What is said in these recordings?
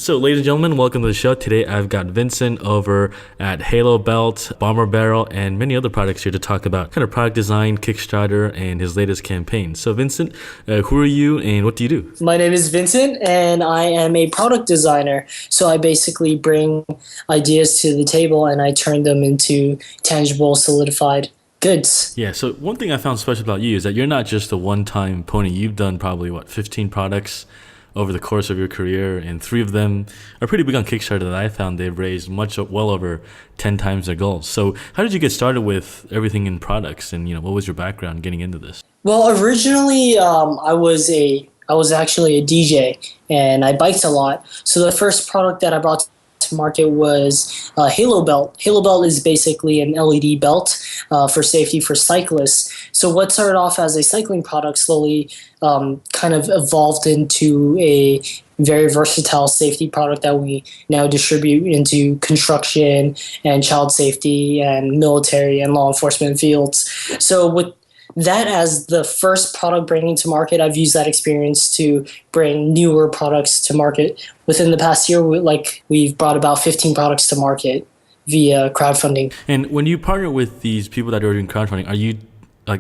So, ladies and gentlemen, welcome to the show. Today, I've got Vincent over at Halo Belt, Bomber Barrel, and many other products here to talk about kind of product design, Kickstarter, and his latest campaign. So, Vincent, who are you and what do you do? My name is Vincent, and I am a product designer. So I basically bring ideas to the table and I turn them into tangible, solidified goods. Yeah, so one thing I found special about you is that you're not just a one-time pony. You've done probably, 15 products over the course of your career, and 3 of them are pretty big on Kickstarter that I found they've raised well over 10 times their goals. So how did you get started with everything in products, and what was your background getting into this? Well, originally I was actually a DJ and I biked a lot. So the first product that I brought to market was Halo Belt. Halo Belt is basically an LED belt for safety for cyclists. So what started off as a cycling product slowly kind of evolved into a very versatile safety product that we now distribute into construction and child safety and military and law enforcement fields. So with that as the first product bringing to market, I've used that experience to bring newer products to market. Within the past year, we've brought about 15 products to market via crowdfunding. And when you partner with these people that are doing crowdfunding, are you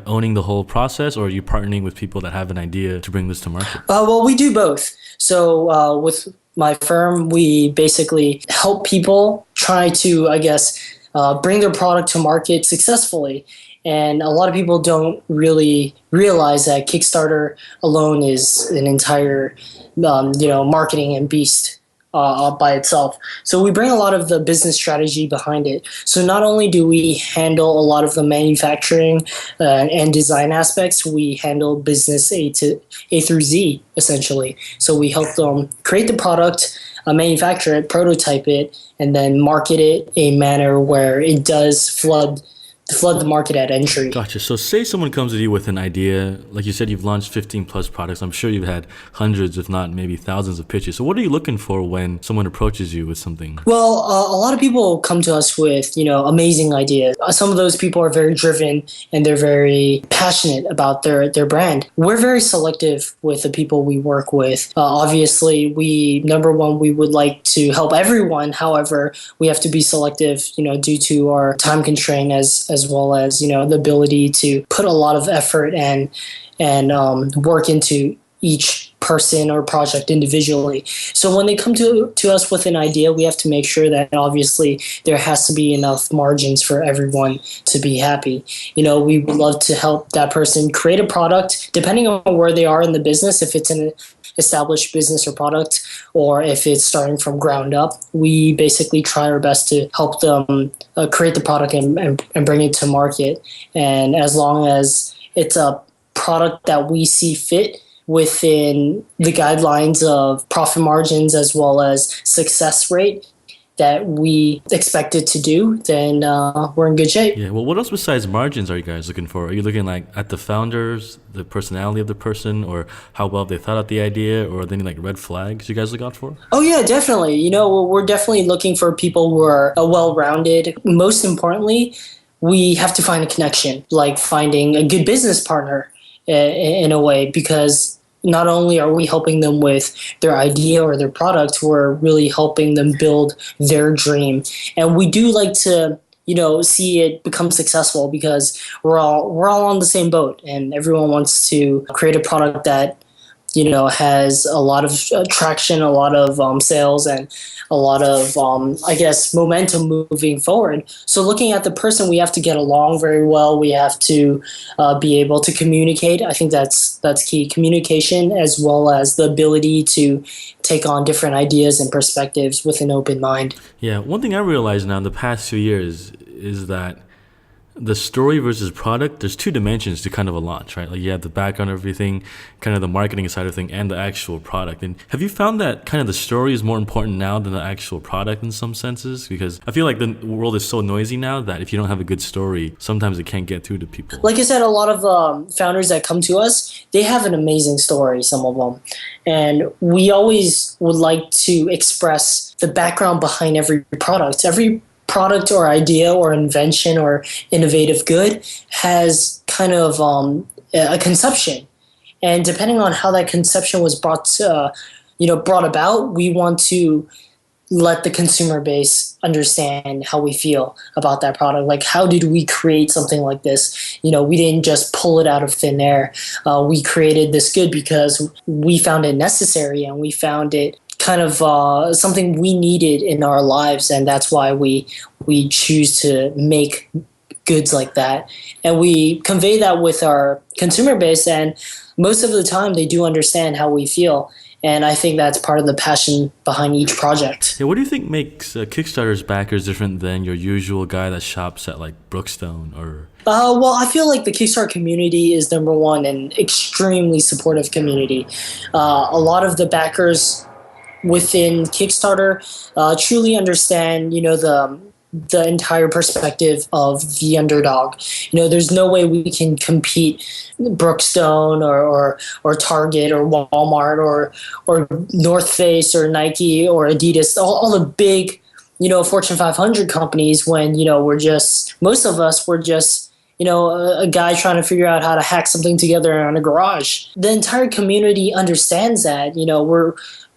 owning the whole process, or are you partnering with people that have an idea to bring this to market? Well, we do both. So with my firm, we basically help people try to, bring their product to market successfully. And a lot of people don't really realize that Kickstarter alone is an entire, marketing and beast by itself. So we bring a lot of the business strategy behind it. So not only do we handle a lot of the manufacturing and design aspects, we handle business A through Z, essentially. So we help them create the product, manufacture it, prototype it, and then market it in a manner where it does flood the market at entry. Gotcha. So say someone comes to you with an idea, like you said, you've launched 15 plus products. I'm sure you've had hundreds, if not maybe thousands of pitches. So what are you looking for when someone approaches you with something? Well, a lot of people come to us with, amazing ideas. Some of those people are very driven and they're very passionate about their brand. We're very selective with the people we work with. Obviously, number one, we would like to help everyone. However, we have to be selective, due to our time constraint as well as the ability to put a lot of effort and work into each person or project individually. So when they come to us with an idea, we have to make sure that obviously there has to be enough margins for everyone to be happy. We would love to help that person create a product depending on where they are in the business, if it's an established business or product, or if it's starting from ground up. We basically try our best to help them create the product and bring it to market. And as long as it's a product that we see fit within the guidelines of profit margins as well as success rate that we expect it to do, then we're in good shape. Yeah. Well, what else besides margins are you guys looking for? Are you looking at the founders, the personality of the person, or how well they thought out the idea, or are there any red flags you guys look out for? Oh yeah, definitely. We're definitely looking for people who are well-rounded. Most importantly, we have to find a connection, like finding a good business partner in a way, because not only are we helping them with their idea or their product, we're really helping them build their dream. And we do like to, see it become successful, because we're all on the same boat, and everyone wants to create a product that has a lot of traction, a lot of sales, and a lot of, momentum moving forward. So looking at the person, we have to get along very well. We have to be able to communicate. I think that's key. Communication, as well as the ability to take on different ideas and perspectives with an open mind. Yeah, one thing I realized now in the past 2 years is that the story versus product, there's 2 dimensions to kind of a launch, right? Like you have the background of everything, kind of the marketing side of thing, and the actual product. And have you found that kind of the story is more important now than the actual product in some senses? Because I feel like the world is so noisy now that if you don't have a good story, sometimes it can't get through to people. Like I said, a lot of founders that come to us, they have an amazing story, some of them. And we always would like to express the background behind every product. Every product or idea or invention or innovative good has kind of a conception. And depending on how that conception was brought brought about, we want to let the consumer base understand how we feel about that product. Like, how did we create something like this? We didn't just pull it out of thin air. We created this good because we found it necessary, and we found it kind of something we needed in our lives, and that's why we choose to make goods like that. And we convey that with our consumer base, and most of the time they do understand how we feel. And I think that's part of the passion behind each project. Yeah, what do you think makes Kickstarter's backers different than your usual guy that shops at like Brookstone or? Well, I feel like the Kickstarter community is number one, an extremely supportive community. A lot of the backers within Kickstarter truly understand, the entire perspective of the underdog. There's no way we can compete Brookstone or Target or Walmart or North Face or Nike or Adidas, all the big, Fortune 500 companies when, most of us were just, a guy trying to figure out how to hack something together in a garage. The entire community understands that,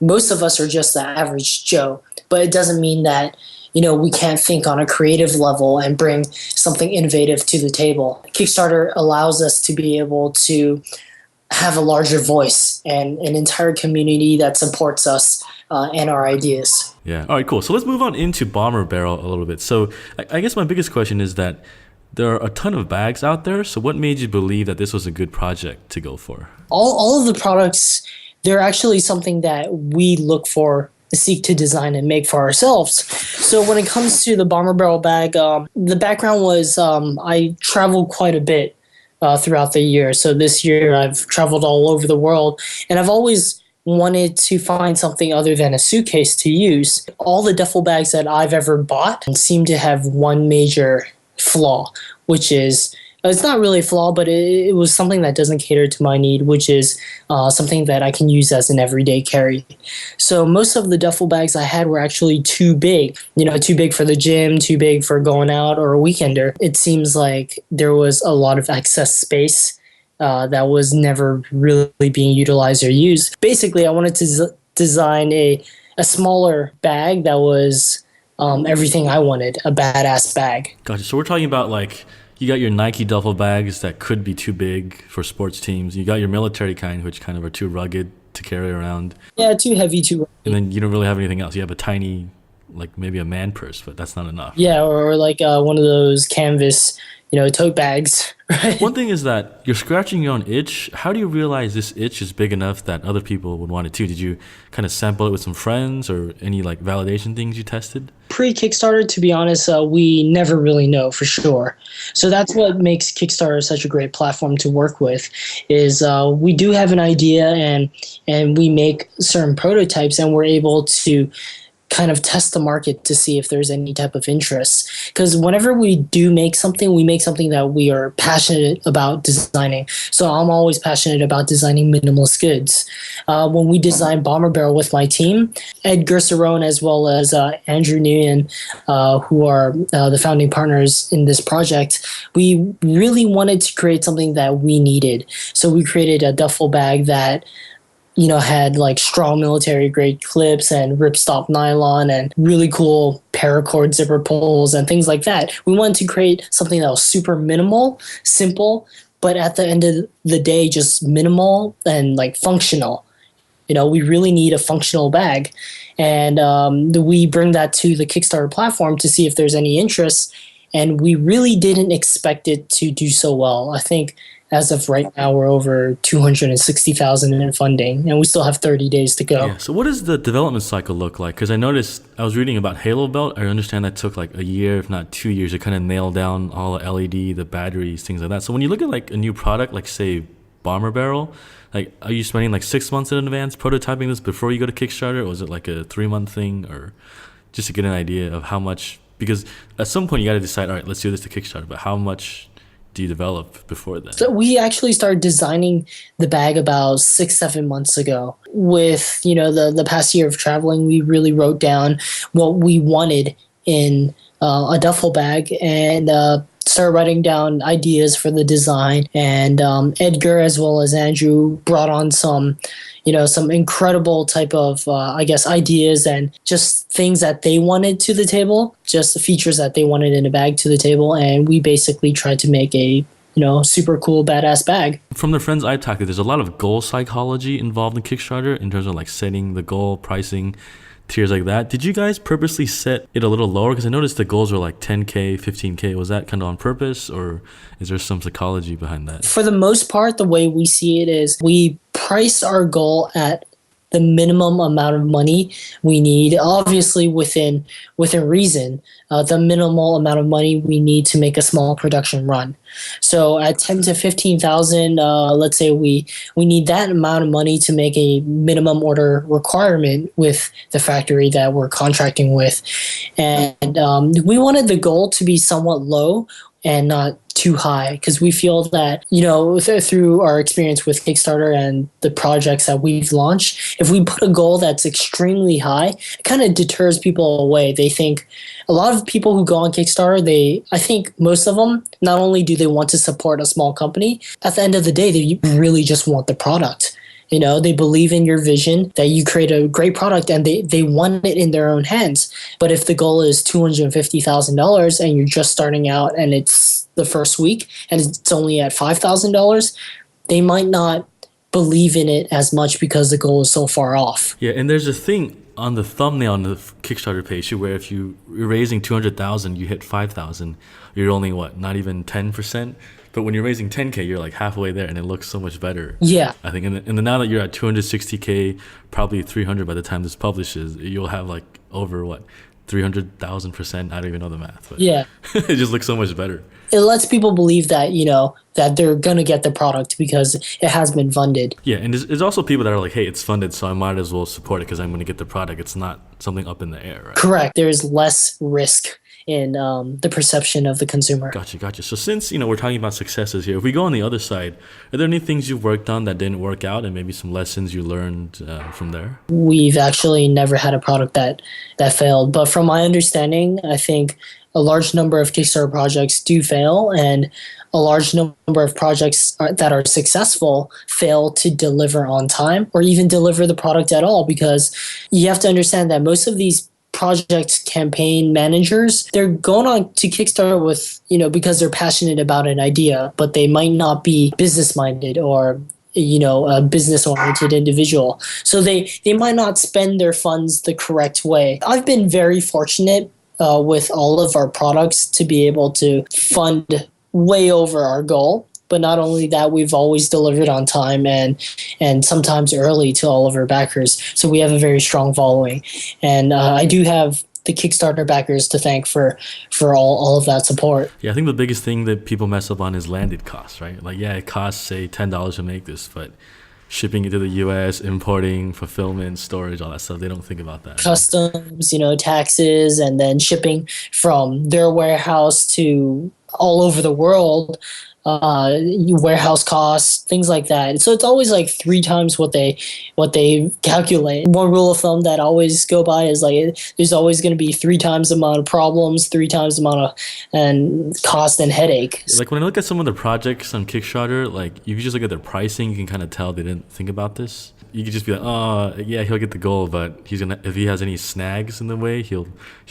most of us are just the average Joe, but it doesn't mean that we can't think on a creative level and bring something innovative to the table. Kickstarter allows us to be able to have a larger voice and an entire community that supports us and our ideas. Yeah. All right, cool. So let's move on into Bomber Barrel a little bit. So I guess my biggest question is that there are a ton of bags out there. So what made you believe that this was a good project to go for? All of the products, they're actually something that we seek to design and make for ourselves. So when it comes to the Bomber Barrel bag, the background was I traveled quite a bit throughout the year. So this year I've traveled all over the world, and I've always wanted to find something other than a suitcase to use. All the duffel bags that I've ever bought seem to have one major flaw, which is it's not really a flaw, but it was something that doesn't cater to my need, which is something that I can use as an everyday carry. So most of the duffel bags I had were actually too big, too big for the gym, too big for going out or a weekender. It seems like there was a lot of excess space that was never really being utilized or used. Basically, I wanted to design a smaller bag that was everything I wanted, a badass bag. Gotcha. So we're talking about like, you got your Nike duffel bags that could be too big for sports teams. You got your military kind, which kind of are too rugged to carry around. Yeah, too heavy, too rugged. And then you don't really have anything else. You have a tiny, like maybe a man purse, but that's not enough. Yeah, or like one of those canvas, tote bags. Right? One thing is that you're scratching your own itch. How do you realize this itch is big enough that other people would want it too? Did you kind of sample it with some friends or any like validation things you tested? Pre-Kickstarter, to be honest, we never really know for sure. So that's what makes Kickstarter such a great platform to work with, is we do have an idea and we make certain prototypes, and we're able to kind of test the market to see if there's any type of interest. Because whenever we do make something, we make something that we are passionate about designing. So I'm always passionate about designing minimalist goods. When we designed Bomber Barrel with my team, Ed Gerserone as well as Andrew Nguyen, who are the founding partners in this project, we really wanted to create something that we needed. So we created a duffel bag that had like strong military grade clips and ripstop nylon and really cool paracord zipper pulls and things like that. We wanted to create something that was super minimal, simple, but at the end of the day, just minimal and like functional. We really need a functional bag. And we bring that to the Kickstarter platform to see if there's any interest. And we really didn't expect it to do so well. I think as of right now, we're over 260,000 in funding, and we still have 30 days to go. Yeah. So what does the development cycle look like? Because I noticed, I was reading about Halo Belt. I understand that took like a year, if not 2 years, to kind of nail down all the LED, the batteries, things like that. So when you look at like a new product, like say Bomber Barrel, like are you spending like 6 months in advance prototyping this before you go to Kickstarter? Or was it like a 3-month thing, or just to get an idea of how much? Because at some point you got to decide, all right, let's do this to Kickstarter, but how much do you develop before that? So we actually started designing the bag about 6-7 months ago. With the past year of traveling, we really wrote down what we wanted in a duffel bag and started writing down ideas for the design, and Edgar as well as Andrew brought on some incredible type of, I guess, ideas and just things that they wanted to the table, just the features that they wanted in a bag to the table. And we basically tried to make a, super cool, badass bag. From the friends I've talked to, there's a lot of goal psychology involved in Kickstarter in terms of like setting the goal, pricing, tiers like that. Did you guys purposely set it a little lower? Because I noticed the goals were like 10K, 15K. Was that kind of on purpose, or is there some psychology behind that? For the most part, the way we see it is we price our goal at the minimum amount of money we need, obviously within reason, the minimal amount of money we need to make a small production run. So at 10 to 15,000, let's say we need that amount of money to make a minimum order requirement with the factory that we're contracting with. And we wanted the goal to be somewhat low and not too high, because we feel that, through our experience with Kickstarter and the projects that we've launched, if we put a goal that's extremely high, it kind of deters people away. They think, a lot of people who go on Kickstarter, I think most of them, not only do they want to support a small company, at the end of the day, they really just want the product. They believe in your vision, that you create a great product, and they want it in their own hands. But if the goal is $250,000 and you're just starting out and it's the first week and it's only at $5,000, they might not believe in it as much because the goal is so far off. Yeah, and there's a thing on the thumbnail on the Kickstarter page where if you're raising 200,000, you hit 5,000, you're only not even 10%. But when you're raising 10K, you're like halfway there, and it looks so much better. Yeah. I think, and now that you're at 260K, probably 300 by the time this publishes, you'll have like over 300,000%. I don't even know the math. But yeah. It just looks so much better. It lets people believe that, that they're going to get the product because it has been funded. Yeah, and there's also people that are like, hey, it's funded, so I might as well support it because I'm going to get the product. It's not something up in the air, right? Correct. There's less risk in the perception of the consumer. Gotcha. So since, we're talking about successes here, if we go on the other side, are there any things you've worked on that didn't work out and maybe some lessons you learned from there? We've actually never had a product that failed. But from my understanding, I think a large number of Kickstarter projects do fail, and a large number of projects that are successful fail to deliver on time or even deliver the product at all, because you have to understand that most of these project campaign managers, they're going on to Kickstarter with, because they're passionate about an idea, but they might not be business minded or a business oriented individual. So they might not spend their funds the correct way. I've been very fortunate with all of our products to be able to fund way over our goal. But not only that, we've always delivered on time and sometimes early to all of our backers. So we have a very strong following. And I do have the Kickstarter backers to thank for all of that support. Yeah, I think the biggest thing that people mess up on is landed costs, right? Like, yeah, it costs, say, $10 to make this, but shipping it to the US, importing, fulfillment, storage, all that stuff, they don't think about that. Customs, taxes, and then shipping from their warehouse to all over the world. Warehouse costs, things like that. So it's always like 3 times what they calculate. One rule of thumb that I always go by is like there's always going to be 3 times the amount of problems, 3 times the amount of and cost and headache. Like when I look at some of the projects on Kickstarter, like if you just look at their pricing, you can kind of tell they didn't think about this. You could just be like, oh yeah, he'll get the goal, but if he has any snags in the way, he'll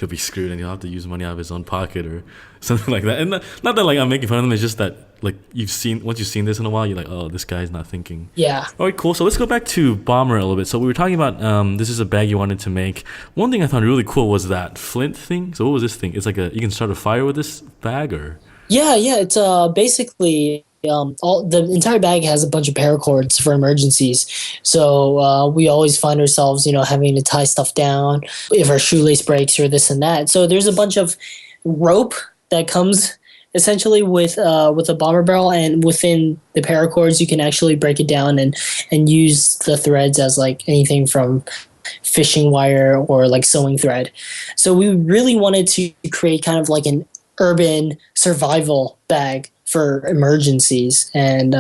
be screwed and he'll have to use money out of his own pocket or something like that. And not that like I'm making fun of them, it's just that like once you've seen this in a while, you're like, oh, this guy's not thinking. Yeah. All right, cool. So let's go back to Bomber a little bit. So we were talking about this is a bag you wanted to make. One thing I found really cool was that flint thing. So what was this thing? It's like you can start a fire with this bag, or? Yeah. It's basically the entire bag has a bunch of paracords for emergencies. So we always find ourselves, having to tie stuff down if our shoelace breaks or this and that. So there's a bunch of rope that comes essentially with a bomber barrel, and within the paracords you can actually break it down and use the threads as like anything from fishing wire or like sewing thread. So we really wanted to create kind of like an urban survival bag for emergencies and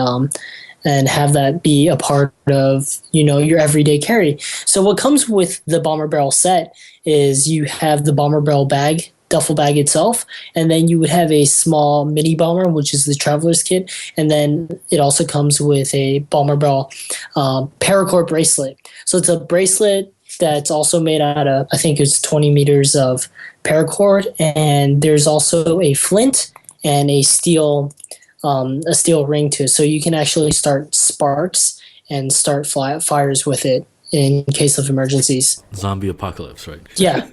have that be a part of your everyday carry. So what comes with the bomber barrel set is you have the bomber barrel bag duffel bag itself, and then you would have a small mini bomber, which is the traveler's kit, and then it also comes with a bomber bra paracord bracelet. So it's a bracelet that's also made out of, I think it's 20 meters of paracord, and there's also a flint and a steel ring to it, so you can actually start sparks and start fires with it in case of emergencies. Zombie apocalypse, right? Yeah,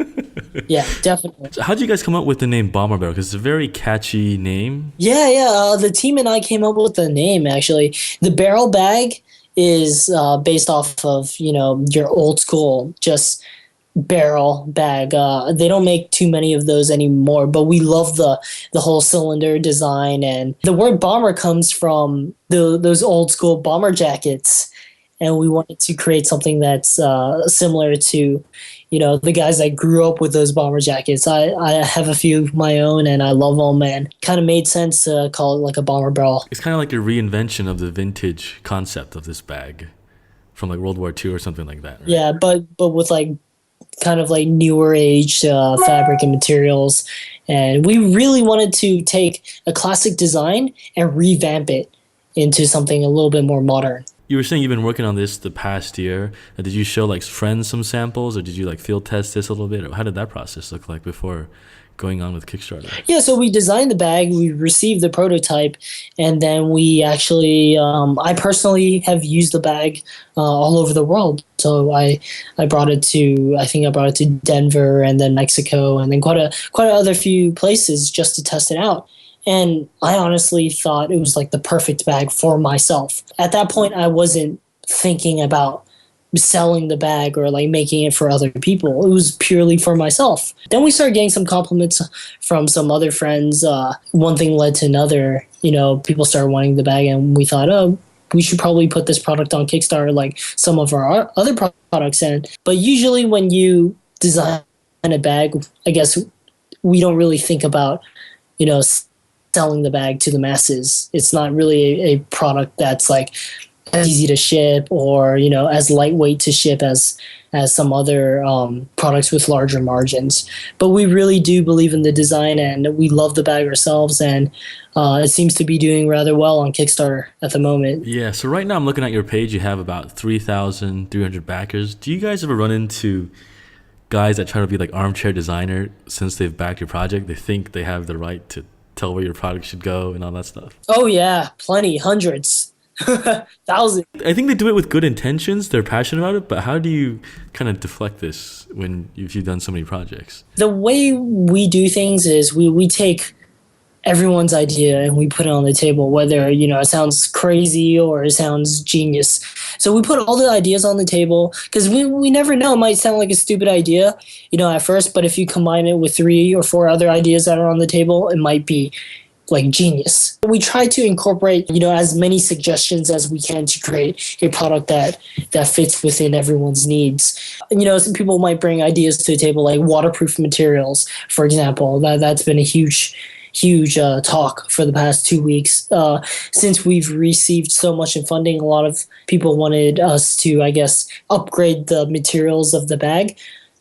yeah, definitely. So how did you guys come up with the name Bomber Barrel? Because it's a very catchy name. Yeah. The team and I came up with the name actually. The barrel bag is based off of your old school just barrel bag. They don't make too many of those anymore, but we love the whole cylinder design, and the word bomber comes from those old school bomber jackets, and we wanted to create something that's similar to the guys that grew up with those bomber jackets. I have a few of my own, and I love them, and kind of made sense to call it like a bomber barrel. It's kind of like a reinvention of the vintage concept of this bag from like World War II or something like that, right? Yeah, but with like kind of like newer age fabric and materials, and we really wanted to take a classic design and revamp it into something a little bit more modern. You were saying you've been working on this the past year. Did you show like friends some samples, or did you like field test this a little bit? Or how did that process look like before going on with Kickstarter? Yeah, so we designed the bag, we received the prototype, and then we actually, I personally have used the bag all over the world. So I brought it to, I think I brought it to Denver and then Mexico and then quite a other few places just to test it out. And I honestly thought it was like the perfect bag for myself. At that point, I wasn't thinking about selling the bag or like making it for other people. It was purely for myself. Then we started getting some compliments from some other friends. One thing led to another. People started wanting the bag, and we thought, oh, we should probably put this product on Kickstarter like some of our other products. But usually when you design a bag, I guess we don't really think about, selling the bag to the masses. It's not really a product that's like as easy to ship or as lightweight to ship as some other products with larger margins. But we really do believe in the design, and we love the bag ourselves, and it seems to be doing rather well on Kickstarter at the moment. Yeah, so right now I'm looking at your page. You have about 3,300 backers. Do you guys ever run into guys that try to be like armchair designer since they've backed your project? They think they have the right to tell where your product should go and all that stuff. Oh yeah, plenty, hundreds. Thousands. I think they do it with good intentions. They're passionate about it, but how do you kind of deflect this if you've done so many projects? The way we do things is we take everyone's idea and we put it on the table, whether it sounds crazy or it sounds genius. So we put all the ideas on the table because we never know. It might sound like a stupid idea, at first, but if you combine it with 3 or 4 other ideas that are on the table, it might be like genius. We try to incorporate, as many suggestions as we can to create a product that fits within everyone's needs. Some people might bring ideas to the table like waterproof materials, for example. That's been a huge talk for the past 2 weeks. Since we've received so much in funding, a lot of people wanted us to, I guess, upgrade the materials of the bag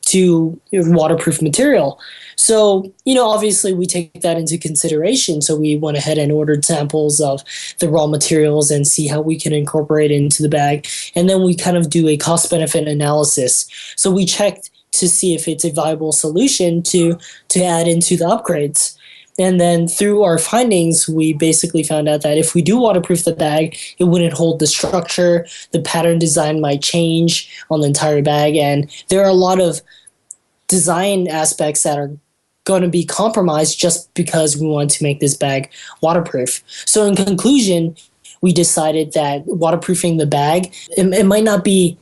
to waterproof material. So, obviously we take that into consideration. So we went ahead and ordered samples of the raw materials and see how we can incorporate it into the bag. And then we kind of do a cost benefit analysis. So we checked to see if it's a viable solution to add into the upgrades. And then through our findings, we basically found out that if we do waterproof the bag, it wouldn't hold the structure. The pattern design might change on the entire bag. And there are a lot of design aspects that are going to be compromised just because we want to make this bag waterproof. So in conclusion, we decided that waterproofing the bag, it might not be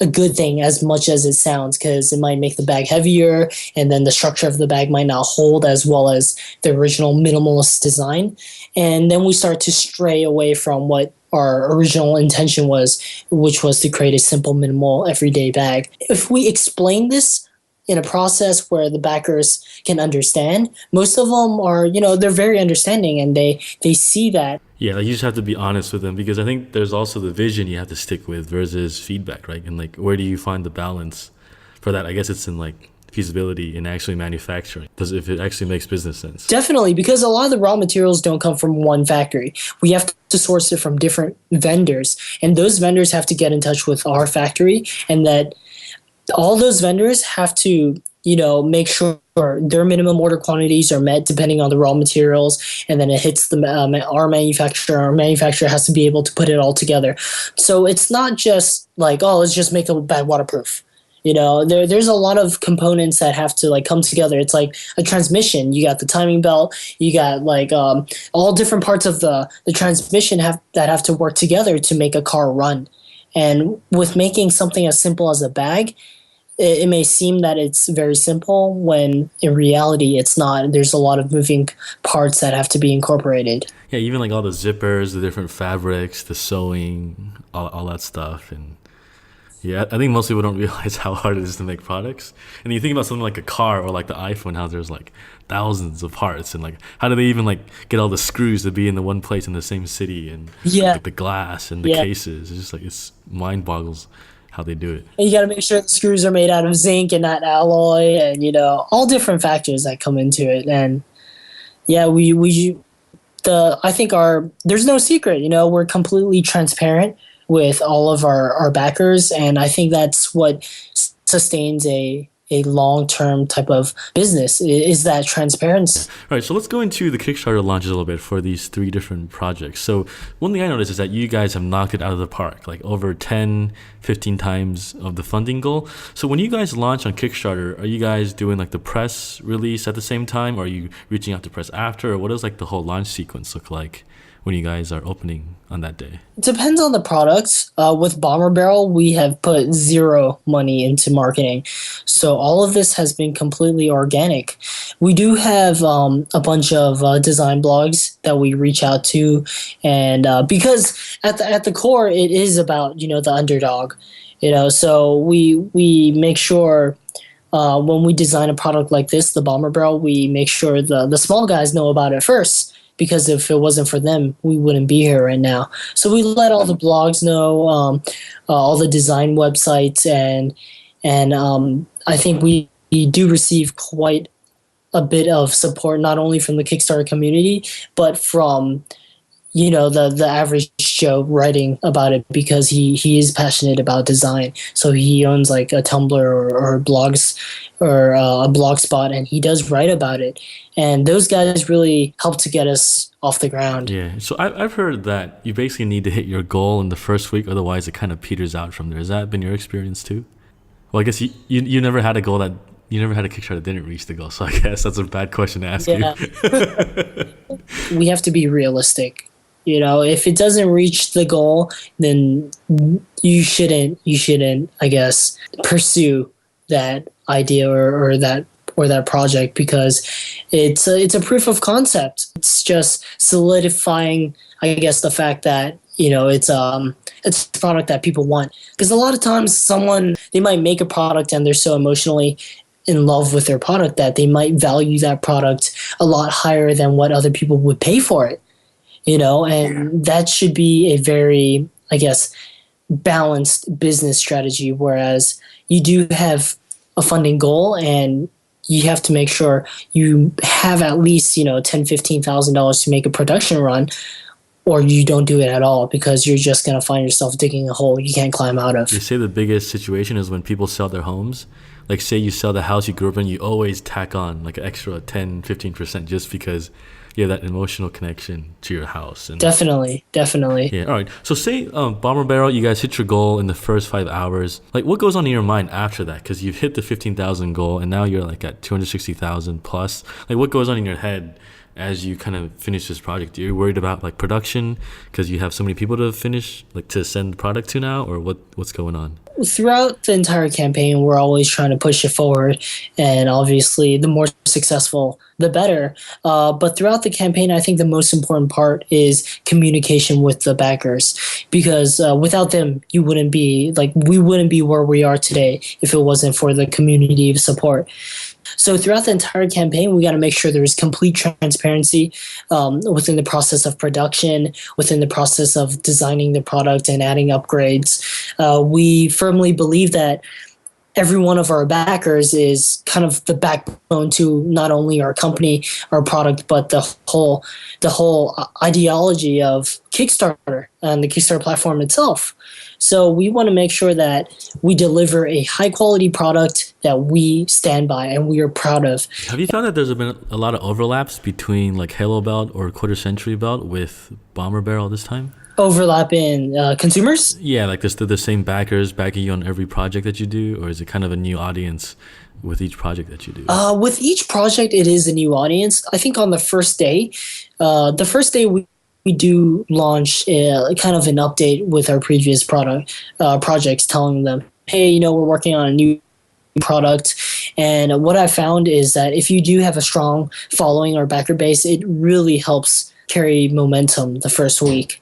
a good thing as much as it sounds, because it might make the bag heavier, and then the structure of the bag might not hold as well as the original minimalist design. And then we start to stray away from what our original intention was, which was to create a simple, minimal, everyday bag. If we explain this in a process where the backers can understand, most of them are, they're very understanding, and they see that. Yeah, like you just have to be honest with them, because I think there's also the vision you have to stick with versus feedback, right? And like, where do you find the balance for that? I guess it's in like feasibility in actually manufacturing? Does if it actually makes business sense? Definitely, because a lot of the raw materials don't come from one factory. We have to source it from different vendors, and those vendors have to get in touch with our factory, and that all those vendors have to, make sure their minimum order quantities are met depending on the raw materials, and then it hits our manufacturer. Our manufacturer has to be able to put it all together. So it's not just like, oh, let's just make a bag waterproof. There's a lot of components that have to like come together. It's like a transmission. You got the timing belt. You got like all different parts of the transmission that have to work together to make a car run. And with making something as simple as a bag, it may seem that it's very simple when in reality it's not. There's a lot of moving parts that have to be incorporated. Yeah, even like all the zippers, the different fabrics, the sewing, all that stuff. And yeah, I think most people don't realize how hard it is to make products. And you think about something like a car or like the iPhone, how there's like thousands of parts, and like how do they even like get all the screws to be in the one place in the same city, and like the glass and the cases. It's just like it's mind boggles how they do it. And you got to make sure the screws are made out of zinc and not alloy, and all different factors that come into it. And yeah, I think there's no secret. We're completely transparent with all of our backers, and I think that's what sustains a long-term type of business, is that transparency. All right, so let's go into the Kickstarter launches a little bit for these 3 different projects. So one thing I noticed is that you guys have knocked it out of the park, like over 10, 15 times of the funding goal. So when you guys launch on Kickstarter, are you guys doing like the press release at the same time? Or are you reaching out to press after? Or what does like the whole launch sequence look like when you guys are opening on that day? It depends on the product. With Bomber Barrel, we have put zero money into marketing. So all of this has been completely organic. We do have a bunch of design blogs that we reach out to. And because at the core, it is about, the underdog. So we make sure when we design a product like this, the Bomber Barrel, we make sure the small guys know about it first. Because if it wasn't for them, we wouldn't be here right now. So we let all the blogs know, all the design websites, and I think we do receive quite a bit of support, not only from the Kickstarter community, but from the average Joe writing about it, because he is passionate about design. So he owns like a Tumblr or blogs or a blog spot, and he does write about it. And those guys really help to get us off the ground. Yeah. So I've heard that you basically need to hit your goal in the first week, otherwise it kind of peters out from there. Has that been your experience too? Well, I guess you never had a goal that you never had a Kickstarter that didn't reach the goal. So I guess that's a bad question to ask you. We have to be realistic. If it doesn't reach the goal, then you shouldn't, I guess, pursue that idea or that project, because it's a proof of concept. It's just solidifying, I guess, the fact that it's a product that people want. Because a lot of times they might make a product and they're so emotionally in love with their product that they might value that product a lot higher than what other people would pay for it. And that should be a very, I guess, balanced business strategy. Whereas you do have a funding goal, and you have to make sure you have at least, $10,000-$15,000 to make a production run, or you don't do it at all, because you're just going to find yourself digging a hole you can't climb out of. They say the biggest situation is when people sell their homes. Like, say you sell the house you grew up in, you always tack on like an extra 10-15% just because you have that emotional connection to your house. And definitely. Yeah, all right. So say Bomber Barrel, you guys hit your goal in the first 5 hours. Like, what goes on in your mind after that? Because you've hit the 15,000 goal, and now you're like at 260,000 plus. Like, what goes on in your head as you kind of finish this project? Are you worried about like production because you have so many people to finish, like to send the product to now, or what's going on? Throughout the entire campaign, we're always trying to push it forward, and obviously the more successful, the better. But throughout the campaign, I think the most important part is communication with the backers, because without them, we wouldn't be where we are today if it wasn't for the community support. So throughout the entire campaign, we got to make sure there is complete transparency within the process of production, within the process of designing the product and adding upgrades. We firmly believe that every one of our backers is kind of the backbone to not only our company, our product, but the whole ideology of Kickstarter and the Kickstarter platform itself. So we want to make sure that we deliver a high quality product that we stand by and we are proud of. Have you found that there's been a lot of overlaps between like Halo Belt or Quarter Century Belt with Bomber Barrel this time? Overlap in consumers. Yeah, like there's the same backers backing you on every project that you do, or is it kind of a new audience with each project that you do? With each project, it is a new audience. I think on the first day we do launch kind of an update with our previous projects, telling them, hey, we're working on a new product. And what I found is that if you do have a strong following or backer base, it really helps carry momentum the first week,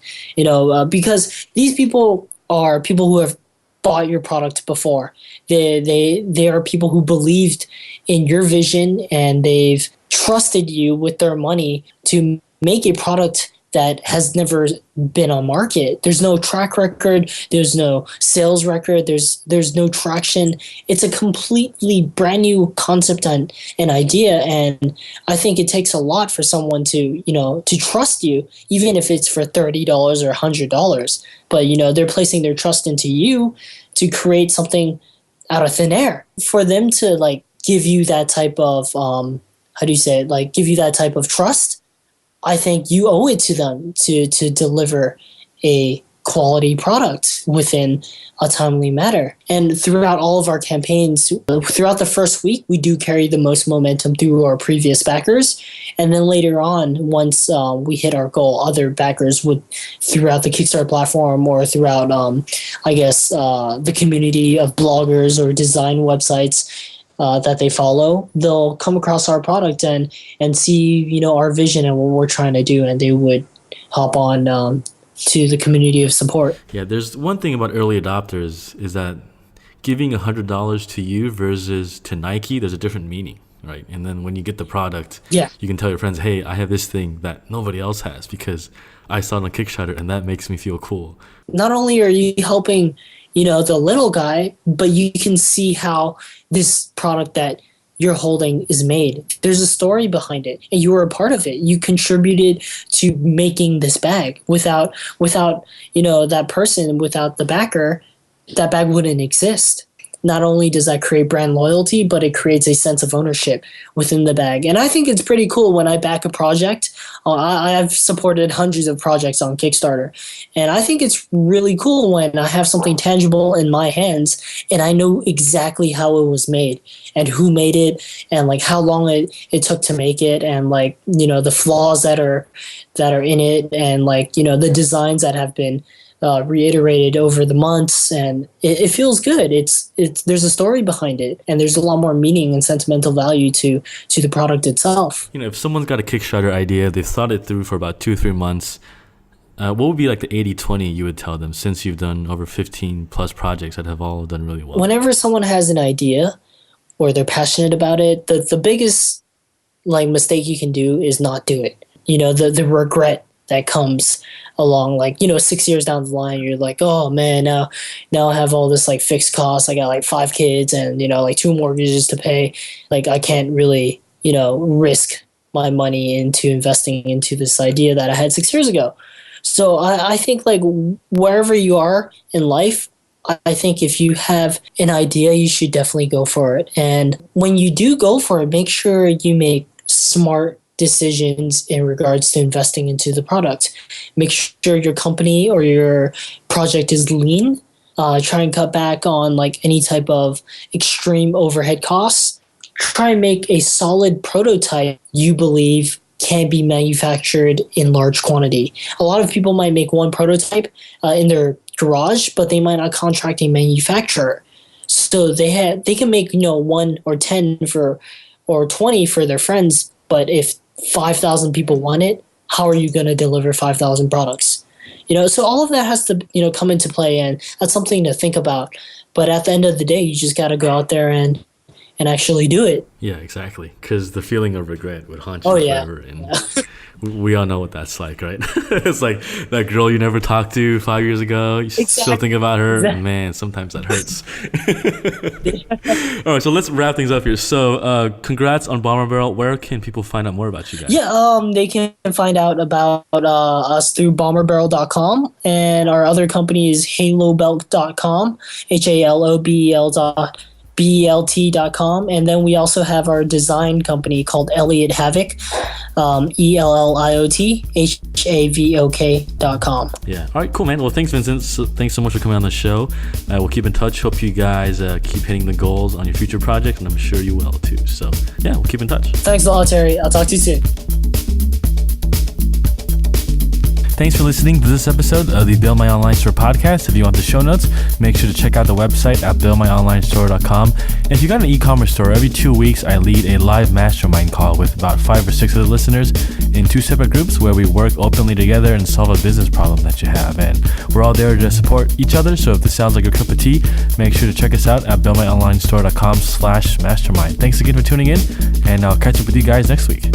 because these people are people who have bought your product before. They are people who believed in your vision and they've trusted you with their money to make a product that has never been on market. There's no track record, there's no sales record, there's no traction. It's a completely brand new concept and an idea, and I think it takes a lot for someone to trust you, even if it's for $30 or $100. But they're placing their trust into you to create something out of thin air. For them to like give you that type of how do you say it? Like give you that type of trust, I think you owe it to them to deliver a quality product within a timely manner. And throughout all of our campaigns, throughout the first week, we do carry the most momentum through our previous backers. And then later on, once we hit our goal, other backers would, throughout the Kickstarter platform or throughout, the community of bloggers or design websites, that they follow, they'll come across our product and see our vision and what we're trying to do, and they would hop on to the community of support. Yeah, there's one thing about early adopters is that giving $100 to you versus to Nike, there's a different meaning, right? And then when you get the product, you can tell your friends, hey, I have this thing that nobody else has because I saw it on Kickstarter and that makes me feel cool. Not only are you helping the little guy, but you can see how this product that you're holding is made. There's a story behind it, and you were a part of it. You contributed to making this bag. Without that person, without the backer, that bag wouldn't exist. Not only does that create brand loyalty, but it creates a sense of ownership within the bag. And I think it's pretty cool when I back a project. I've supported hundreds of projects on Kickstarter. And I think it's really cool when I have something tangible in my hands and I know exactly how it was made and who made it and like how long it took to make it and like, the flaws that are in it and like, the designs that have been reiterated over the months, and it feels good. It's there's a story behind it, and there's a lot more meaning and sentimental value to the product itself. If someone's got a Kickstarter idea, they've thought it through for about 2-3 months, what would be like the 80-20 you would tell them, since you've done over 15 plus projects that have all done really well? Whenever someone has an idea or they're passionate about it, the biggest like mistake you can do is not do it. The regret that comes along, like 6 years down the line, you're like, oh man, now I have all this like fixed costs. I got like 5 kids and like 2 mortgages to pay. Like I can't really risk my money into investing into this idea that I had 6 years ago. So I think like wherever you are in life, I think if you have an idea, you should definitely go for it. And when you do go for it, make sure you make smart decisions in regards to investing into the product. Make sure your company or your project is lean. Try and cut back on like any type of extreme overhead costs. Try and make a solid prototype you believe can be manufactured in large quantity. A lot of people might make one prototype in their garage, but they might not contract a manufacturer. So they can make 1 or 10 or 20 for their friends, but if 5,000 people want it, how are you going to deliver 5,000 products? So all of that has to come into play, and that's something to think about. But at the end of the day, you just got to go out there and actually do it. Yeah, exactly. Because the feeling of regret would haunt you forever. And We all know what that's like, right? It's like that girl you never talked to 5 years ago. You still think about her. Exactly. Man, sometimes that hurts. All right, so let's wrap things up here. So, congrats on Bomber Barrel. Where can people find out more about you guys? Yeah, they can find out about us through bomberbarrel.com, and our other company is halobelt.com, HALOBEL.BELT.com, and then we also have our design company called Elliot Havoc, ELLIOTHAVOK.com. Yeah. All right, cool, man. Well, thanks, Vincent. Thanks so much for coming on the show. We'll keep in touch. Hope you guys keep hitting the goals on your future project, and I'm sure you will too. So, yeah, we'll keep in touch. Thanks a lot, Terry. I'll talk to you soon. Thanks for listening to this episode of the Build My Online Store podcast. If you want the show notes, make sure to check out the website at buildmyonlinestore.com. And if you got an e-commerce store, every 2 weeks I lead a live mastermind call with about 5 or 6 other listeners in 2 separate groups where we work openly together and solve a business problem that you have. And we're all there to support each other. So if this sounds like your cup of tea, make sure to check us out at buildmyonlinestore.com/mastermind. Thanks again for tuning in, and I'll catch up with you guys next week.